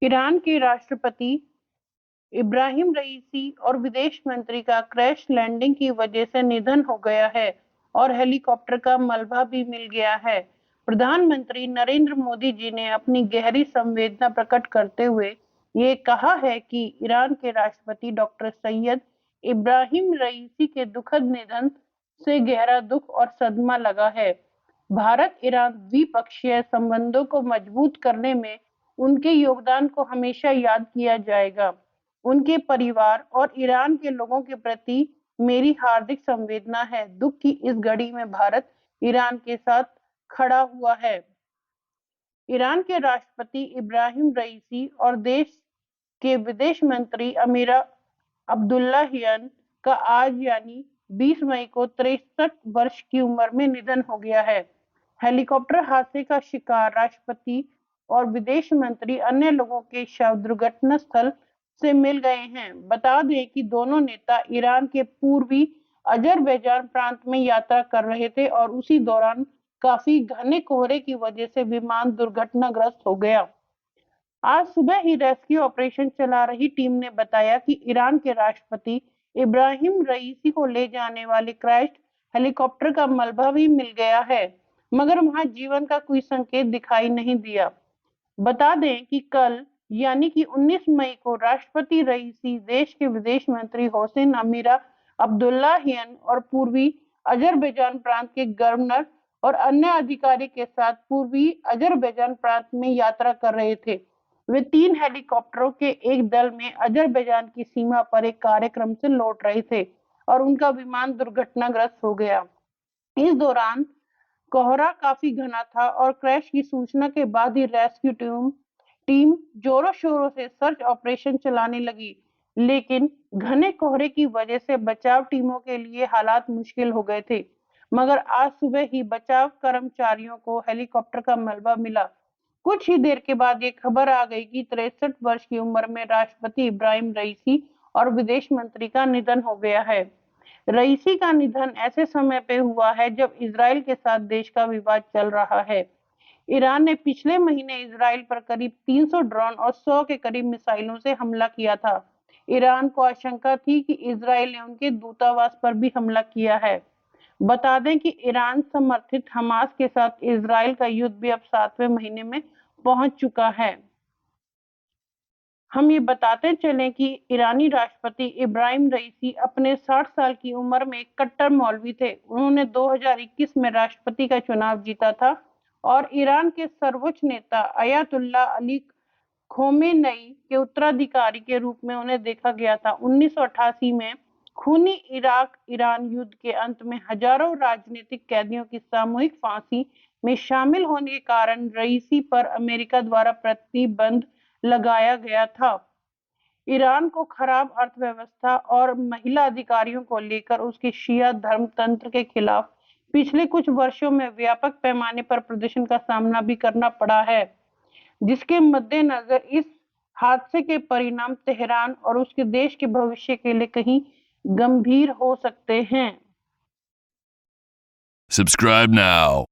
Iran के राष्ट्रपति इब्राहिम रईसी और विदेश मंत्री का क्रैश लैंडिंग की वजह से निधन हो गया है और हेलीकॉप्टर का मलबा भी मिल गया है। प्रधानमंत्री नरेंद्र मोदी जी ने अपनी गहरी संवेदना प्रकट करते हुए ये कहा है कि ईरान के राष्ट्रपति डॉक्टर सैयद इब्राहिम रईसी के दुखद निधन से गहरा दुख और सदमा लगा है। भारत ईरान द्विपक्षीय संबंधों को मजबूत करने में उनके योगदान को हमेशा याद किया जाएगा। उनके परिवार और ईरान के लोगों के प्रति मेरी हार्दिक संवेदना है। दुख की इस घड़ी में भारत ईरान के साथ खड़ा हुआ है। ईरान के राष्ट्रपति इब्राहिम रईसी और देश के विदेश मंत्री अमीरा अब्दुल्लाहियन का आज यानी 20 मई को 63 वर्ष की उम्र में निधन हो गया है। हेलीकॉप्टर हादसे का शिकार राष्ट्रपति और विदेश मंत्री अन्य लोगों के शव दुर्घटना स्थल से मिल गए हैं। बता दें कि दोनों नेता ईरान के पूर्वी अजरबैजान प्रांत में यात्रा कर रहे थे और उसी दौरान काफी घने कोहरे की वजह से विमान दुर्घटनाग्रस्त हो गया। आज सुबह ही रेस्क्यू ऑपरेशन चला रही टीम ने बताया कि ईरान के राष्ट्रपति इब्राहिम रईसी को ले जाने वाले क्रैश हेलीकॉप्टर का मलबा भी मिल गया है, मगर वहां जीवन का कोई संकेत दिखाई नहीं दिया। बता दें कि कल यानी कि 19 मई को राष्ट्रपति रईसी देश के विदेश मंत्री होसेन अमीरा अब्दुल्लाहियन और पूर्वी अजरबैजान प्रांत के गवर्नर और अन्य अधिकारी के साथ पूर्वी अजरबैजान प्रांत में यात्रा कर रहे थे। वे 3 हेलीकॉप्टरों के एक दल में अजरबैजान की सीमा पर एक कार्यक्रम से लौट रहे थे और उनका विमान दुर्घटनाग्रस्त हो गया। इस दौरान कोहरा काफी घना था और क्रैश की सूचना के बाद ही रेस्क्यू टीम जोरों शोरों से सर्च ऑपरेशन चलाने लगी, लेकिन घने कोहरे की वजह से बचाव टीमों के लिए हालात मुश्किल हो गए थे। मगर आज सुबह ही बचाव कर्मचारियों को हेलीकॉप्टर का मलबा मिला। कुछ ही देर के बाद ये खबर आ गई कि 63 वर्ष की उम्र में राष्ट्रपति इब्राहिम रईसी और विदेश मंत्री का निधन हो गया है। रईसी का निधन ऐसे समय पे हुआ है जब इजराइल के साथ देश का विवाद चल रहा है। ईरान ने पिछले महीने इजराइल पर करीब 300 ड्रोन और 100 के करीब मिसाइलों से हमला किया था। ईरान को आशंका थी कि इजराइल ने उनके दूतावास पर भी हमला किया है। बता दें कि ईरान समर्थित हमास के साथ इजराइल का युद्ध भी अब 7वें महीने में पहुंच चुका है। हम ये बताते चलें कि ईरानी राष्ट्रपति इब्राहिम रईसी अपने 60 साल की उम्र में एक कट्टर मौलवी थे। उन्होंने 2021 में राष्ट्रपति का चुनाव जीता था और ईरान के सर्वोच्च नेता अयातुल्ला अली खोमेनेई के उत्तराधिकारी के रूप में उन्हें देखा गया था। 1988 में खूनी इराक ईरान युद्ध के अंत में हजारों राजनीतिक कैदियों की सामूहिक फांसी में शामिल होने के कारण रईसी पर अमेरिका द्वारा प्रतिबंध लगाया गया था। ईरान को खराब अर्थव्यवस्था और महिला अधिकारियों को लेकर उसके शिया धर्मतंत्र के खिलाफ पिछले कुछ वर्षों में व्यापक पैमाने पर प्रदर्शन का सामना भी करना पड़ा है, जिसके मद्देनजर इस हादसे के परिणाम तेहरान और उसके देश के भविष्य के लिए कहीं गंभीर हो सकते हैं। Subscribe now.